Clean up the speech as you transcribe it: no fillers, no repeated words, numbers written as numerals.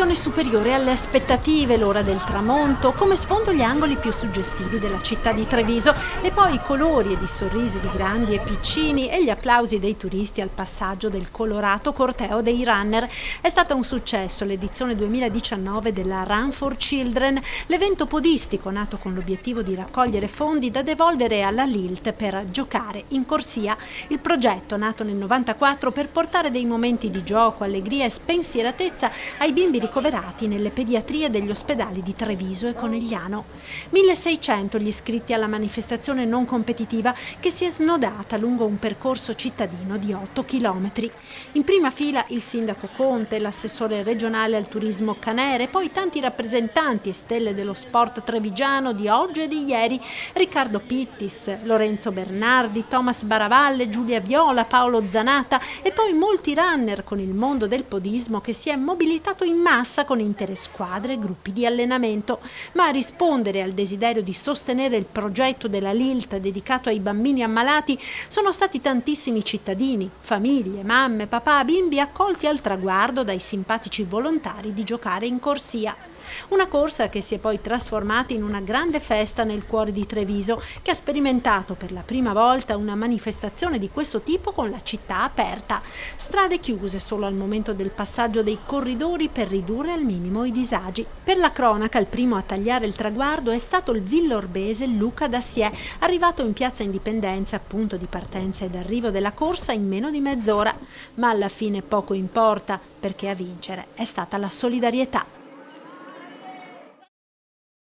prestazione superiore alle aspettative, l'ora del tramonto, come sfondo gli angoli più suggestivi della città di Treviso e poi i colori ed i sorrisi di grandi e piccini e gli applausi dei turisti al passaggio del colorato corteo dei runner. È stata un successo l'edizione 2019 della Run for Children, l'evento podistico nato con l'obiettivo di raccogliere fondi da devolvere alla Lilt per giocare in corsia. Il progetto, nato nel 94 per portare dei momenti di gioco, allegria e spensieratezza ai bimbi ricoverati nelle pediatrie degli ospedali di Treviso e Conegliano. 1600 gli iscritti alla manifestazione non competitiva che si è snodata lungo un percorso cittadino di 8 chilometri. In prima fila il sindaco Conte, l'assessore regionale al turismo Canere, poi tanti rappresentanti e stelle dello sport trevigiano di oggi e di ieri, Riccardo Pittis, Lorenzo Bernardi, Thomas Baravalle, Giulia Viola, Paolo Zanata e poi molti runner con il mondo del podismo che si è mobilitato in massa con intere squadre e gruppi di allenamento. Ma a rispondere al desiderio di sostenere il progetto della Lilt dedicato ai bambini ammalati sono stati tantissimi cittadini, famiglie, mamme, papà, bimbi accolti al traguardo dai simpatici volontari di giocare in corsia. Una corsa che si è poi trasformata in una grande festa nel cuore di Treviso, che ha sperimentato per la prima volta una manifestazione di questo tipo con la città aperta. Strade chiuse solo al momento del passaggio dei corridori per ridurre al minimo i disagi. Per la cronaca, il primo a tagliare il traguardo è stato il villorbese Luca Dassier, arrivato in piazza Indipendenza, punto di partenza ed arrivo della corsa, in meno di mezz'ora. Ma alla fine poco importa, perché a vincere è stata la solidarietà.